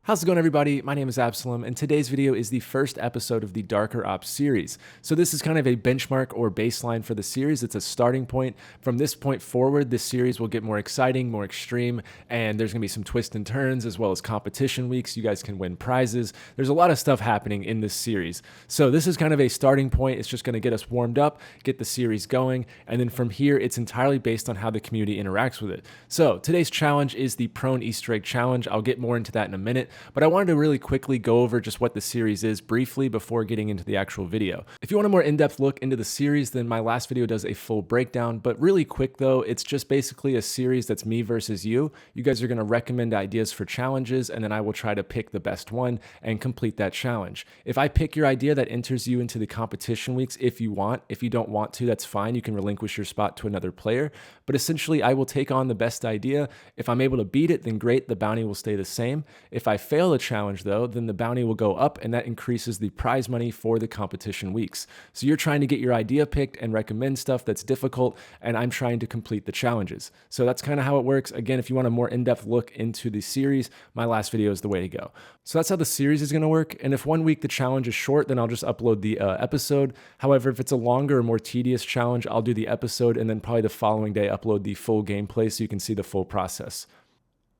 How's it going, everybody? My name is Absoulem, and today's video is the first episode of the Darker Ops series. So this is kind of a benchmark or baseline for the series. It's a starting point. From this point forward, this series will get more exciting, more extreme, and there's going to be some twists and turns as well as competition weeks. You guys can win prizes. There's a lot of stuff happening in this series. So this is kind of a starting point. It's just going to get us warmed up, get the series going, and then from here, it's entirely based on how the community interacts with it. So today's challenge is the Prone Easter Egg Challenge. I'll get more into that in a minute. But I wanted to really quickly go over just what the series is briefly before getting into the actual video. If you want a more in-depth look into the series, then my last video does a full breakdown, but really quick though, it's just basically a series that's me versus you. You guys are going to recommend ideas for challenges, and then I will try to pick the best one and complete that challenge. If I pick your idea, that enters you into the competition weeks if you want. If you don't want to, that's fine. You can relinquish your spot to another player, but essentially I will take on the best idea. If I'm able to beat it, then great, the bounty will stay the same. If I fail the challenge though, then the bounty will go up, and that increases the prize money for the competition weeks. So you're trying to get your idea picked and recommend stuff that's difficult, and I'm trying to complete the challenges. So that's kind of how it works. Again, if you want a more in-depth look into the series, my last video is the way to go. So that's how the series is going to work. And if one week the challenge is short, then I'll just upload the episode. However, if it's a longer or more tedious challenge, I'll do the episode and then probably the following day upload the full gameplay so you can see the full process.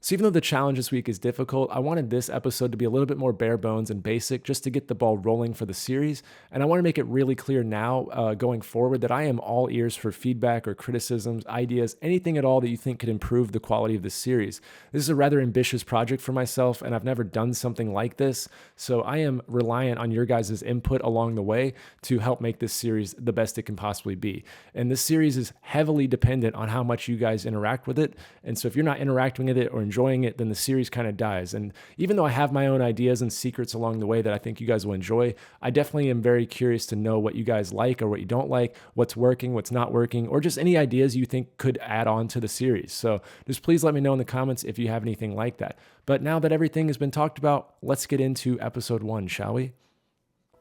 So even though the challenge this week is difficult, I wanted this episode to be a little bit more bare bones and basic just to get the ball rolling for the series. And I want to make it really clear now going forward that I am all ears for feedback or criticisms, ideas, anything at all that you think could improve the quality of this series. This is a rather ambitious project for myself, and I've never done something like this. So I am reliant on your guys' input along the way to help make this series the best it can possibly be. And this series is heavily dependent on how much you guys interact with it. And so if you're not interacting with it or enjoying it, then the series kind of dies. And even though I have my own ideas and secrets along the way that I think you guys will enjoy, I definitely am very curious to know what you guys like or what you don't like, what's working, what's not working, or just any ideas you think could add on to the series. So just please let me know in the comments if you have anything like that. But now that everything has been talked about, let's get into episode 1, shall we?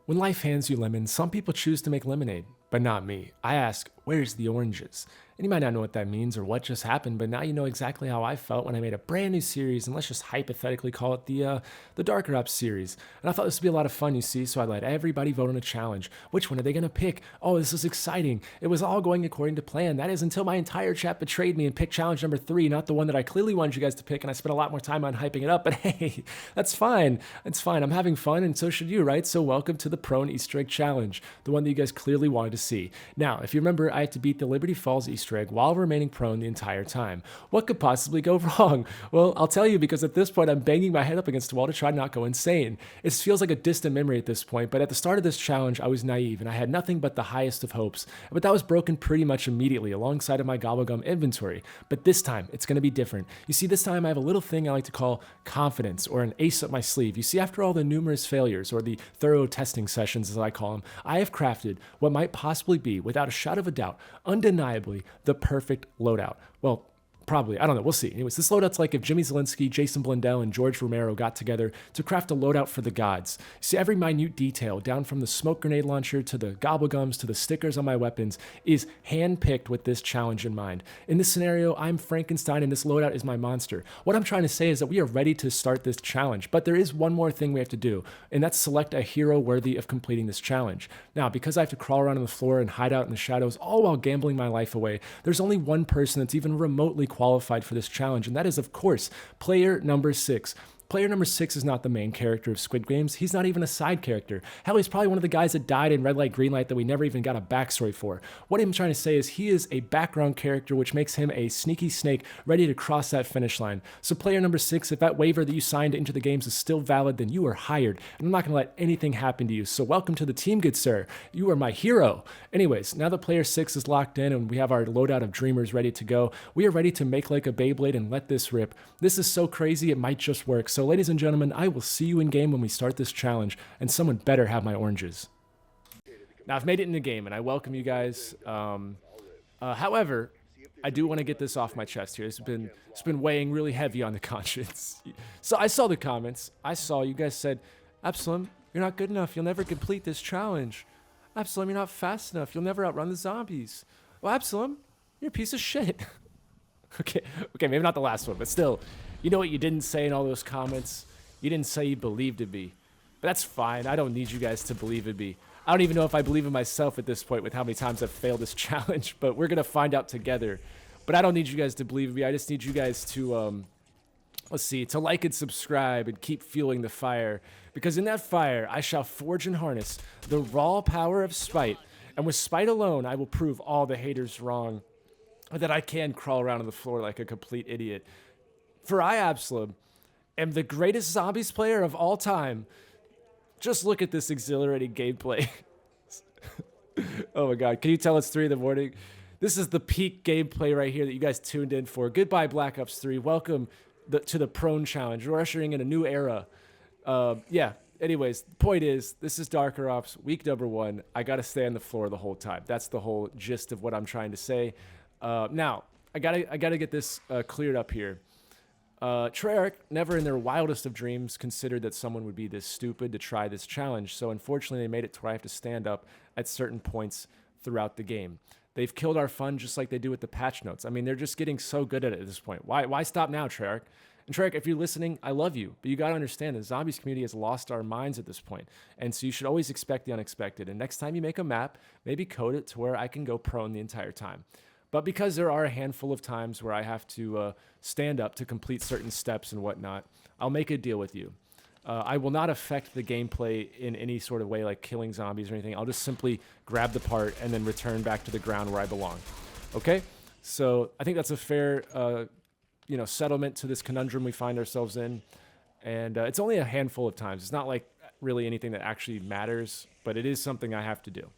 When life hands you lemons, some people choose to make lemonade, but not me. I ask, where's the oranges? And you might not know what that means or what just happened, but now you know exactly how I felt when I made a brand new series, and let's just hypothetically call it the Darker Ops series. And I thought this would be a lot of fun, you see, so I let everybody vote on a challenge. Which one are they going to pick? Oh, this is exciting. It was all going according to plan. That is until my entire chat betrayed me and picked challenge number 3, not the one that I clearly wanted you guys to pick, and I spent a lot more time on hyping it up, but hey, that's fine. It's fine. I'm having fun, and so should you, right? So welcome to the Prone Easter Egg Challenge, the one that you guys clearly wanted to see. Now, if you remember, I had to beat the Liberty Falls Easter egg while remaining prone the entire time. What could possibly go wrong? Well, I'll tell you, because at this point I'm banging my head up against the wall to try not go insane. It feels like a distant memory at this point, but at the start of this challenge I was naive and I had nothing but the highest of hopes, but that was broken pretty much immediately alongside of my gobblegum inventory. But this time it's going to be different. You see, this time I have a little thing I like to call confidence, or an ace up my sleeve. You see, after all the numerous failures, or the thorough testing sessions as I call them, I have crafted what might possibly be, without a shadow of a doubt, undeniably the perfect loadout. Well, probably. I don't know. We'll see. Anyways, this loadout's like if Jimmy Zielinski, Jason Blundell, and George Romero got together to craft a loadout for the gods. See, every minute detail, down from the smoke grenade launcher to the gobblegums to the stickers on my weapons, is hand-picked with this challenge in mind. In this scenario, I'm Frankenstein and this loadout is my monster. What I'm trying to say is that we are ready to start this challenge, but there is one more thing we have to do, and that's select a hero worthy of completing this challenge. Now, because I have to crawl around on the floor and hide out in the shadows, all while gambling my life away, there's only one person that's even remotely qualified for this challenge, and that is, of course, player number 6. Player number 6 is not the main character of Squid Games. He's not even a side character. Hell, he's probably one of the guys that died in Red Light, Green Light that we never even got a backstory for. What I'm trying to say is he is a background character, which makes him a sneaky snake ready to cross that finish line. So player number 6, if that waiver that you signed into the games is still valid, then you are hired. And I'm not going to let anything happen to you. So welcome to the team, good sir. You are my hero. Anyways, now that player 6 is locked in and we have our loadout of dreamers ready to go, we are ready to make like a Beyblade and let this rip. This is so crazy, it might just work. So ladies and gentlemen, I will see you in game when we start this challenge, and someone better have my oranges. Now, I've made it in the game, and I welcome you guys. However, I do want to get this off my chest here. It's been weighing really heavy on the conscience. So I saw the comments. I saw you guys said, Absoulem, you're not good enough. You'll never complete this challenge. Absoulem, you're not fast enough. You'll never outrun the zombies. Well, Absoulem, you're a piece of shit. Okay, maybe not the last one, but still, you know what you didn't say in all those comments? You didn't say you believed in me. But that's fine. I don't need you guys to believe in me. I don't even know if I believe in myself at this point with how many times I've failed this challenge, but we're going to find out together. But I don't need you guys to believe in me. I just need you guys to, let's see, to like and subscribe and keep fueling the fire. Because in that fire, I shall forge and harness the raw power of spite. And with spite alone, I will prove all the haters wrong. That I can crawl around on the floor like a complete idiot. For I, Absoulem, am the greatest zombies player of all time. Just look at this exhilarating gameplay. Oh my god, can you tell it's 3 in the morning? This is the peak gameplay right here that you guys tuned in for. Goodbye, Black Ops 3. Welcome to the Prone Challenge. We're ushering in a new era. Yeah, anyways, the point is, this is Darker Ops, week number 1. I gotta stay on the floor the whole time. That's the whole gist of what I'm trying to say. Now, I gotta get this cleared up here. Treyarch never in their wildest of dreams considered that someone would be this stupid to try this challenge, so unfortunately they made it to where I have to stand up at certain points throughout the game. They've killed our fun just like they do with the patch notes. I mean, they're just getting so good at it at this point. Why stop now, Treyarch? And Treyarch, if you're listening, I love you, but you gotta understand the zombies community has lost our minds at this point, and so you should always expect the unexpected, and next time you make a map, maybe code it to where I can go prone the entire time. But because there are a handful of times where I have to stand up to complete certain steps and whatnot, I'll make a deal with you. I will not affect the gameplay in any sort of way like killing zombies or anything. I'll just simply grab the part and then return back to the ground where I belong. Okay? So I think that's a fair settlement to this conundrum we find ourselves in. And it's only a handful of times. It's not like really anything that actually matters, but it is something I have to do.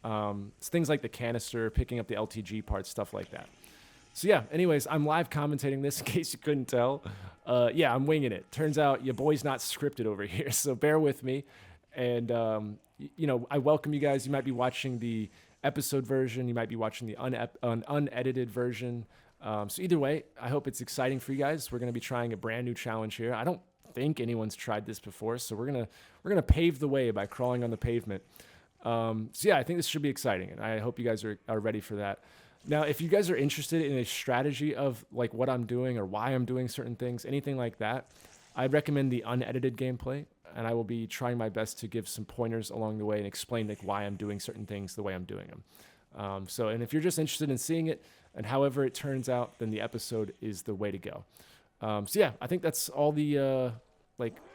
It's things like the canister, picking up the LTG parts, stuff like that. So yeah, anyways, I'm live commentating this in case you couldn't tell. Yeah, I'm winging it. Turns out your boy's not scripted over here, so bear with me. And, I welcome you guys. You might be watching the episode version. You might be watching the unedited version. So either way, I hope it's exciting for you guys. We're going to be trying a brand new challenge here. I don't think anyone's tried this before, so we're gonna pave the way by crawling on the pavement. So yeah, I think this should be exciting, and I hope you guys are ready for that. Now, if you guys are interested in a strategy of like what I'm doing or why I'm doing certain things, anything like that, I'd recommend the unedited gameplay, and I will be trying my best to give some pointers along the way and explain like why I'm doing certain things the way I'm doing them. And if you're just interested in seeing it and however it turns out, then the episode is the way to go. So yeah, I think that's all the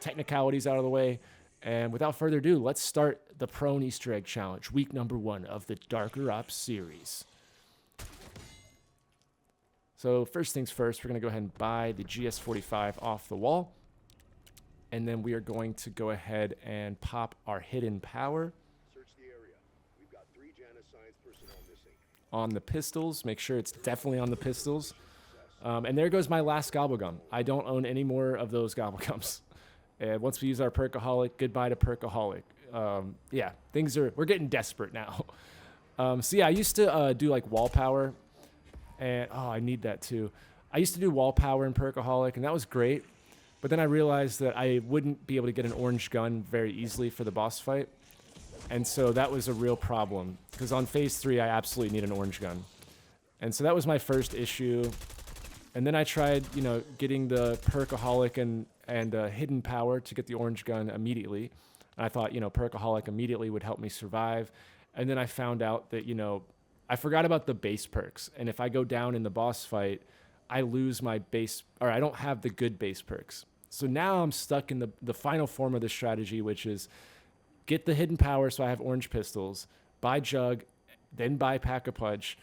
technicalities out of the way. And without further ado, let's start the Prone Easter Egg Challenge, week number 1 of the Darker Ops series. So first things first, we're going to go ahead and buy the GS45 off the wall. And then we are going to go ahead and pop our hidden power. Search the area. We've got 3 Janiscience personnel missing. On the pistols. Make sure it's definitely on the pistols. And there goes my last Gobblegum. I don't own any more of those Gobblegums. And once we use our Perkaholic, goodbye to Perkaholic. Yeah, we're getting desperate now. So yeah, I used to do like wall power, and I need that too. I used to do wall power in Perkaholic, and that was great. But then I realized that I wouldn't be able to get an orange gun very easily for the boss fight, and so that was a real problem. Because on phase 3, I absolutely need an orange gun, and so that was my first issue. And then I tried, getting the Perkaholic and hidden power to get the orange gun immediately. And I thought, Perkaholic immediately would help me survive. And then I found out that, I forgot about the base perks. And if I go down in the boss fight, I lose my base, or I don't have the good base perks. So now I'm stuck in the final form of the strategy, which is get the hidden power so I have orange pistols, buy Jug, then buy Pack-a-Punch,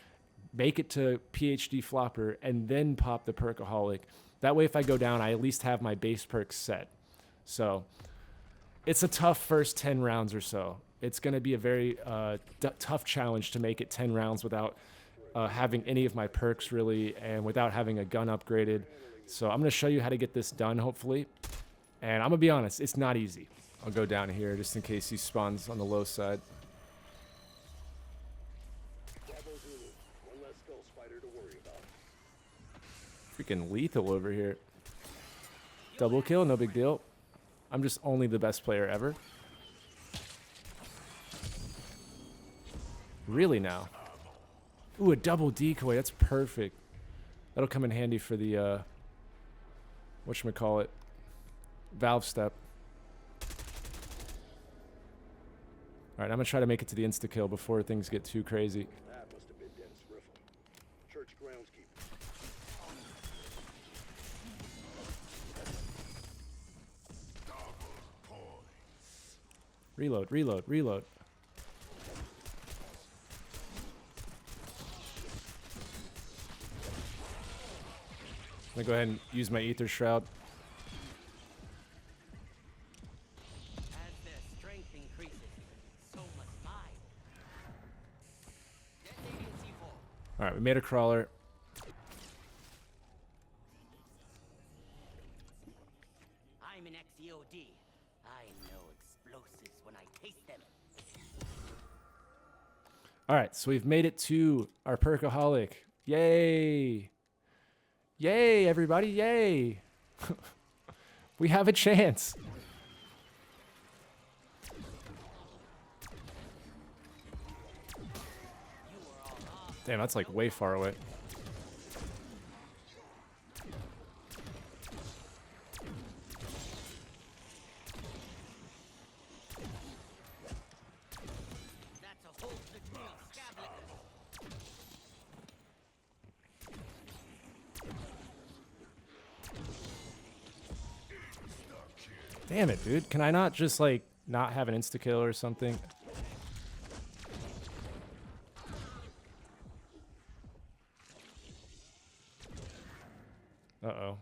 make it to PhD Flopper, and then pop the Perkaholic. That way, if I go down, I at least have my base perks set. So it's a tough first 10 rounds or so. It's going to be a very tough challenge to make it 10 rounds without having any of my perks, really, and without having a gun upgraded. So I'm going to show you how to get this done, hopefully. And I'm going to be honest, it's not easy. I'll go down here just in case he spawns on the low side. Freaking lethal over here. Double kill, no big deal. I'm just only the best player ever. Really now? Ooh, a double decoy. That's perfect. That'll come in handy for the, whatchamacallit. Valve step. Alright, I'm gonna try to make it to the insta-kill before things get too crazy. That must have been Dennis Riffle, church groundskeeper. Reload, reload, reload. I'm gonna go ahead and use my Ether Shroud. As their strength increases, so must mine. Detonating C4. Alright, we made a crawler. I'm an ex-EOD. I know explosives when I taste them. Alright, so we've made it to our Perkaholic. Yay! Yay, everybody, yay! We have a chance. Damn, that's like way far away. That's a whole platoon of scab lickers. Damn it, dude. Can I not just, like, not have an insta-kill or something? Uh-oh.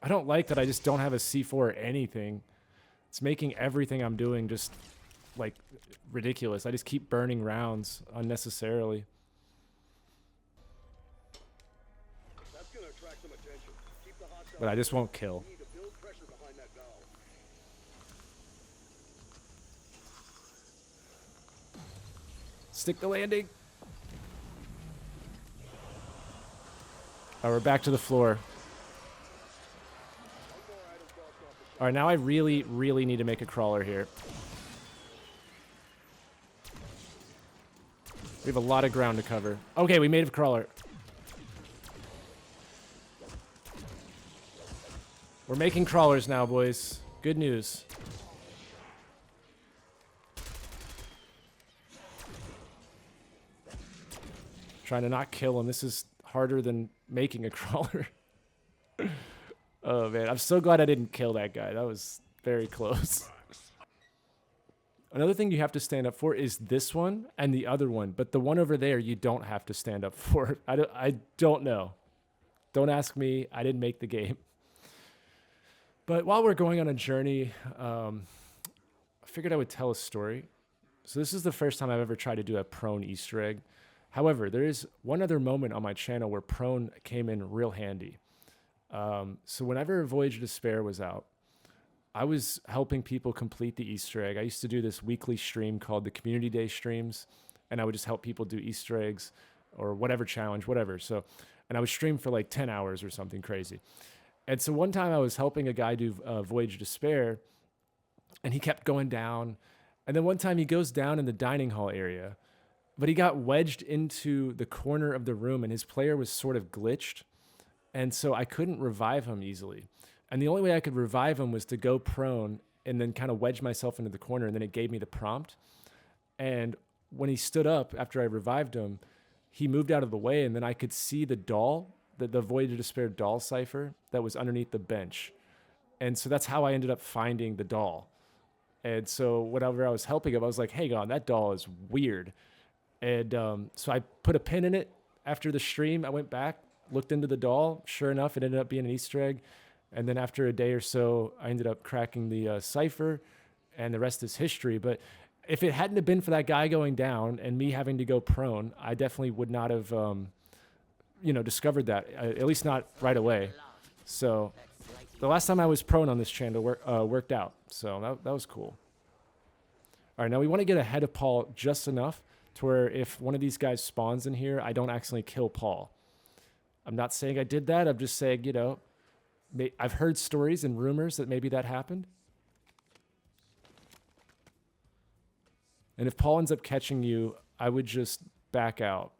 I don't like that I just don't have a C4 or anything. It's making everything I'm doing just, like, ridiculous. I just keep burning rounds unnecessarily. That's gonna attract some attention. Keep the hostile. But I just won't kill. We need to build pressure behind that valve. Stick the landing. Alright, we're back to the floor. Alright, now I really, really need to make a crawler here. We have a lot of ground to cover. Okay, we made a crawler. We're making crawlers now, boys. Good news. Trying to not kill him. This is harder than making a crawler. Oh, man. I'm so glad I didn't kill that guy. That was very close. Another thing you have to stand up for is this one and the other one. But the one over there, you don't have to stand up for. I don't know. Don't ask me. I didn't make the game. But while we're going on a journey, I figured I would tell a story. So this is the first time I've ever tried to do a prone Easter egg. However, there is one other moment on my channel where prone came in real handy. So whenever Voyage of Despair was out, I was helping people complete the Easter egg. I used to do this weekly stream called the Community Day streams, and I would just help people do Easter eggs or whatever challenge, whatever. So, and I would stream for like 10 hours or something crazy. And so one time I was helping a guy do Voyage of Despair, and he kept going down. And then one time he goes down in the dining hall area, but he got wedged into the corner of the room, and his player was sort of glitched. And so I couldn't revive him easily. And the only way I could revive him was to go prone and then kind of wedge myself into the corner, and then it gave me the prompt. And when he stood up after I revived him, he moved out of the way, and then I could see the doll, the Voyage of Despair doll cipher that was underneath the bench. And so that's how I ended up finding the doll. And so whenever I was helping him, I was like, hey, God, that doll is weird. And so I put a pin in it. After the stream, I went back, looked into the doll. Sure enough, it ended up being an Easter egg. And then after a day or so, I ended up cracking the cipher, and the rest is history. But if it hadn't have been for that guy going down and me having to go prone, I definitely would not have, discovered that, at least not right away. So the last time I was prone on this channel worked out. So that was cool. All right, now we want to get ahead of Paul just enough to where if one of these guys spawns in here, I don't accidentally kill Paul. I'm not saying I did that. I'm just saying, I've heard stories and rumors that maybe that happened. And if Paul ends up catching you, I would just back out.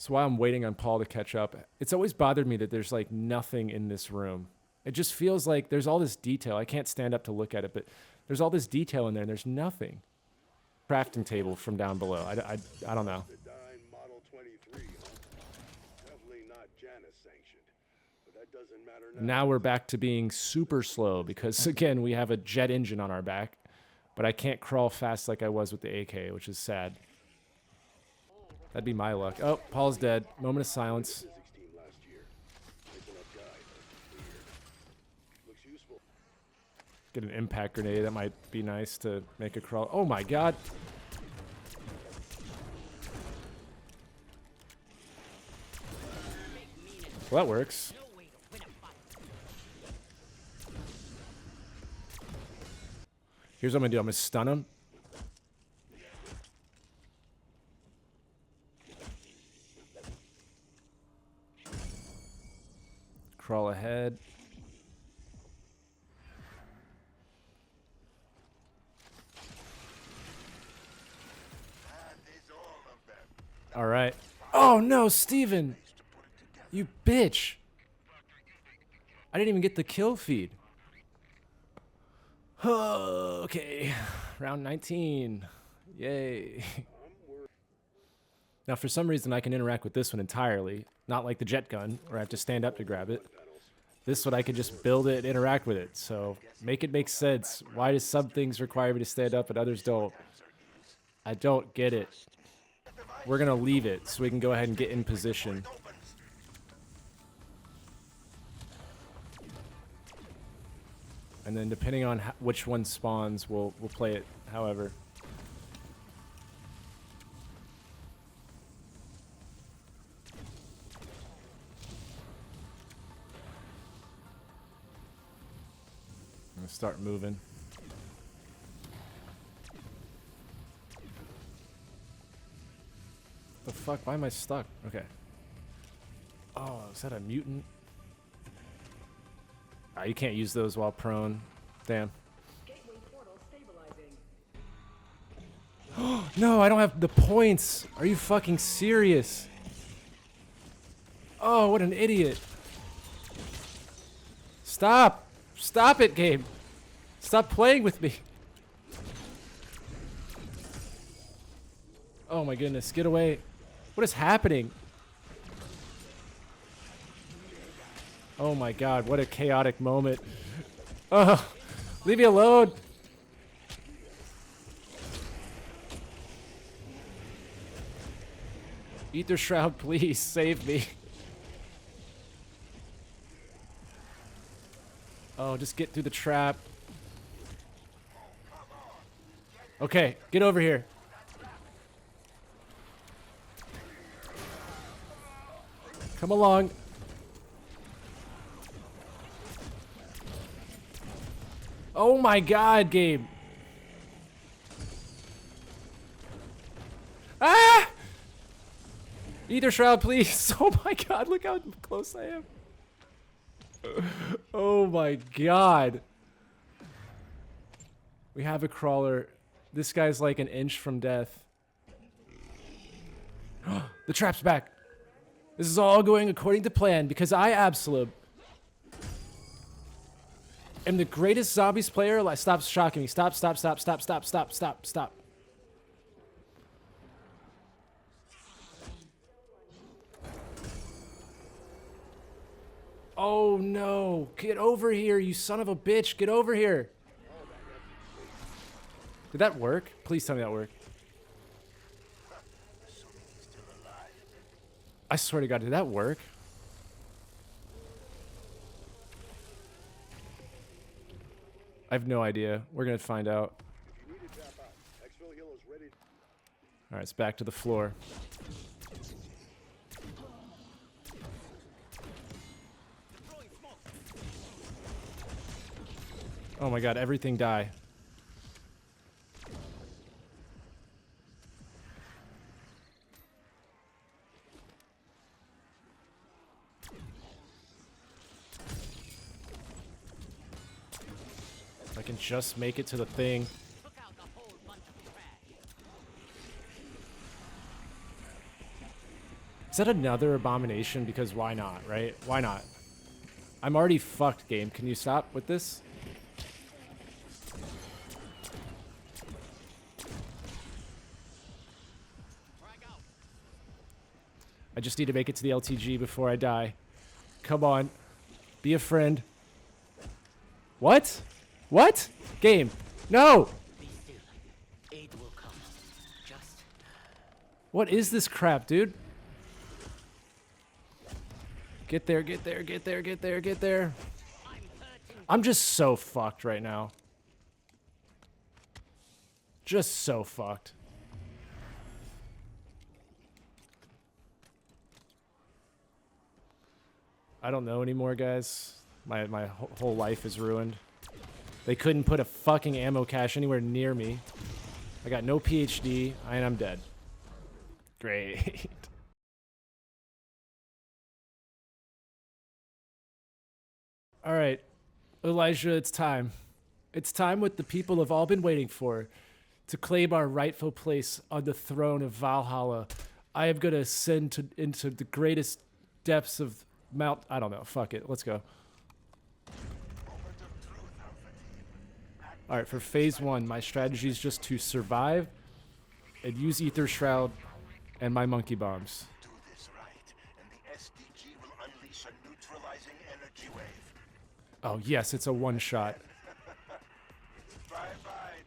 So while I'm waiting on Paul to catch up, it's always bothered me that there's like nothing in this room. It just feels like there's all this detail. I can't stand up to look at it, but there's all this detail in there and there's nothing. Crafting table from down below. I don't know. Dyne Model 23, huh? Definitely not Janus sanctioned, but that doesn't matter now. Now we're back to being super slow because, again, we have a jet engine on our back, but I can't crawl fast like I was with the AK, which is sad. That'd be my luck. Oh, Paul's dead. Moment of silence. Physics team last year. Picking up guy, though. Weird. Looks useful. Get an impact grenade. That might be nice to make a crawl. Oh my god. Well, that works. No way to win a fight. Here's what I'm gonna do. I'm gonna stun him. Crawl ahead. All right. Oh no, Steven! You bitch! I didn't even get the kill feed. Okay, round 19. Yay. Now, for some reason, I can interact with this one entirely. Not like the jet gun, where I have to stand up to grab it. This one, I could just build it and interact with it. So, make it make sense. Why does some things require me to stand up and others don't? I don't get it. We're going to leave it so we can go ahead and get in position. And then depending on which one spawns, we'll play it however. I'm gonna start moving. The fuck? Why am I stuck? Okay. Oh, is that a mutant? Ah, you can't use those while prone. Damn. Gateway portal stabilizing. No, I don't have the points. Are you fucking serious? Oh, what an idiot. Stop. Stop it, game. Stop playing with me. Oh my goodness, get away. What is happening? Oh my god, what a chaotic moment. Oh, leave me alone. Ether Shroud, please save me. Oh, just get through the trap. Okay, get over here. Come along. Oh my god, Gabe. Ah! Ether Shroud, please. Oh my god, look how close I am. Oh my god. We have a crawler. This guy's like an inch from death. The trap's back. This is all going according to plan because I, Absoulem, am the greatest zombies player. Like, stop shocking me. Stop, stop, stop, stop, stop, stop, stop, stop. Oh no. Get over here, you son of a bitch. Get over here. Did that work? Please tell me that worked. I swear to God, did that work? I have no idea. We're gonna find out. If you need to tap out, exfil heal is ready. All right, it's back to the floor. Oh my God, everything die. I can just make it to the thing. Took out a whole bunch of trash. Is that another abomination? Because why not, right? Why not? I'm already fucked, game. Can you stop with this? I just need to make it to the LTG before I die. Come on. Be a friend. What? What? Game. No! Be still. Aid will come. Just What is this crap, dude? Get there, get there, get there, get there, get there. I'm just so fucked right now. Just so fucked. I don't know anymore, guys. My whole life is ruined. They couldn't put a fucking ammo cache anywhere near me. I got no PhD, and I'm dead. Great. All right, Elijah, it's time. It's time what the people have all been waiting for, to claim our rightful place on the throne of Valhalla. I am going to ascend into the greatest depths of Mount... I don't know. Fuck it. Let's go. All right, for phase 1, my strategy is just to survive and use Ether Shroud and my monkey bombs. Do this right, and the SDG will unleash a neutralizing energy wave. Oh, yes, it's a one-shot. Bye-bye,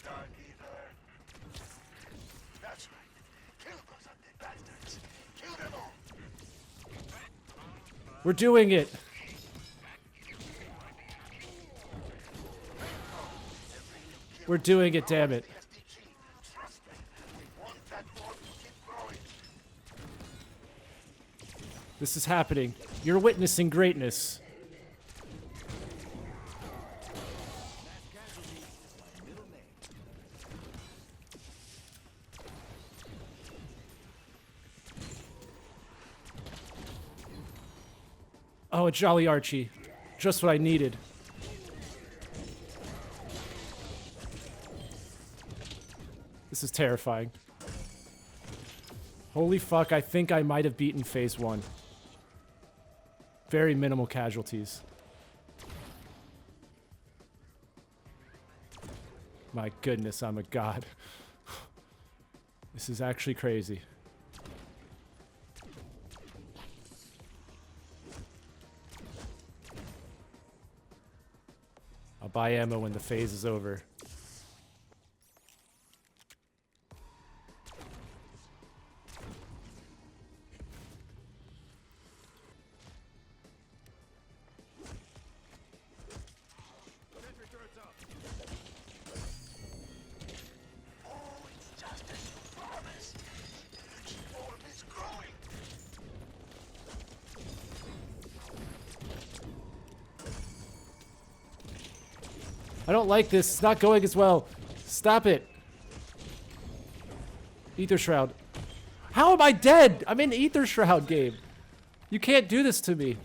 Dark Ether. That's right. Kill those undead bastards. Kill them all. We're doing it. We're doing it, damn it. Trust me. We want that orb to keep growing. This is happening. You're witnessing greatness. Oh, a Jolly Archie. Just what I needed. This is terrifying. Holy fuck, I think I might have beaten phase 1. Very minimal casualties. My goodness, I'm a god. This is actually crazy. I'll buy ammo when the phase is over. Oh, it's just as you promised. The orb is growing. I don't like this. It's not going as well. Stop it. Ether Shroud. How am I dead? I'm in Ether Shroud game. You can't do this to me.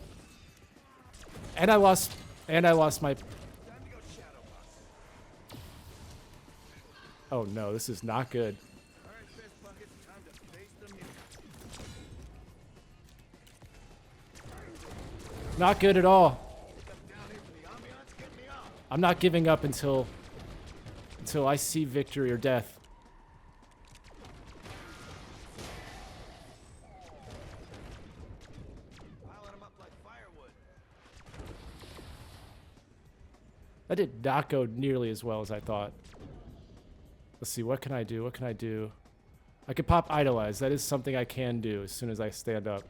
And I lost my... Oh no, this is not good. Not good at all. I'm not giving up until I see victory or death. That did not go nearly as well as I thought. Let's see, what can I do? What can I do? I could pop Idolize. That is something I can do as soon as I stand up.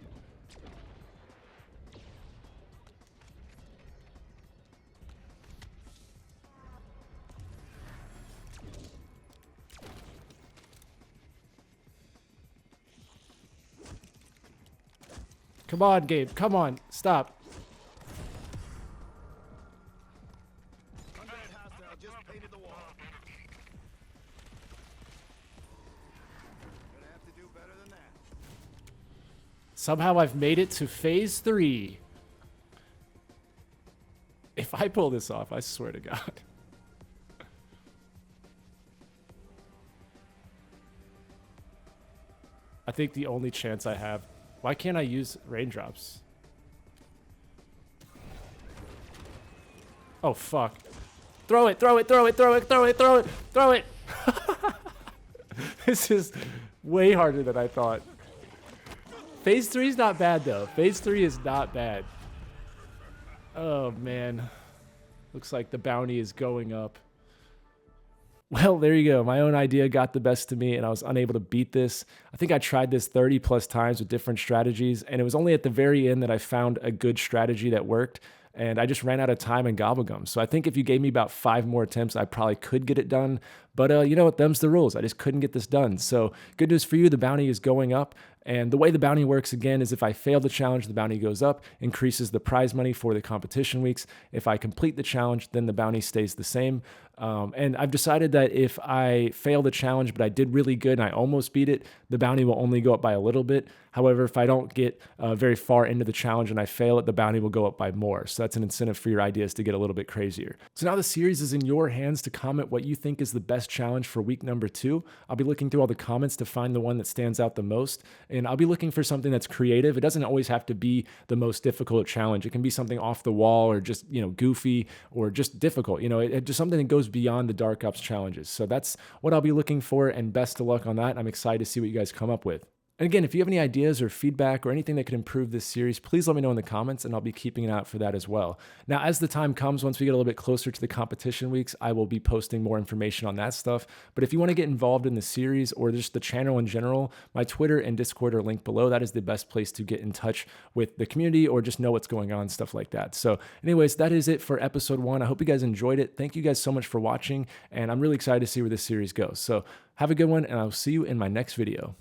Come on, Gabe. Come on. Stop. Somehow I've made it to phase 3. If I pull this off, I swear to God. I think the only chance I have Why can't I use raindrops? Oh, fuck. Throw it, throw it, throw it, throw it, throw it, throw it, throw it. This is way harder than I thought. Phase 3 is not bad, though. Phase 3 is not bad. Oh, man. Looks like the bounty is going up. Well, there you go. My own idea got the best of me, and I was unable to beat this. I think I tried this 30 plus times with different strategies, and it was only at the very end that I found a good strategy that worked, and I just ran out of time and gobblegum. So I think if you gave me about 5 more attempts, I probably could get it done. But you know what? Them's the rules. I just couldn't get this done. So good news for you. The bounty is going up. And the way the bounty works, again, is if I fail the challenge, the bounty goes up, increases the prize money for the competition weeks. If I complete the challenge, then the bounty stays the same. And I've decided that if I fail the challenge, but I did really good and I almost beat it, the bounty will only go up by a little bit. However, if I don't get very far into the challenge and I fail it, the bounty will go up by more. So that's an incentive for your ideas to get a little bit crazier. So now the series is in your hands to comment what you think is the best challenge for week number 2. I'll be looking through all the comments to find the one that stands out the most. And I'll be looking for something that's creative. It doesn't always have to be the most difficult challenge. It can be something off the wall or just, goofy or just difficult. It just something that goes beyond the Dark Ops challenges. So that's what I'll be looking for, and best of luck on that. I'm excited to see what you guys come up with. And again, if you have any ideas or feedback or anything that could improve this series, please let me know in the comments, and I'll be keeping an eye out for that as well. Now, as the time comes, once we get a little bit closer to the competition weeks, I will be posting more information on that stuff. But if you want to get involved in the series or just the channel in general, my Twitter and Discord are linked below. That is the best place to get in touch with the community or just know what's going on, stuff like that. So anyways, that is it for episode 1. I hope you guys enjoyed it. Thank you guys so much for watching, and I'm really excited to see where this series goes. So have a good one, and I'll see you in my next video.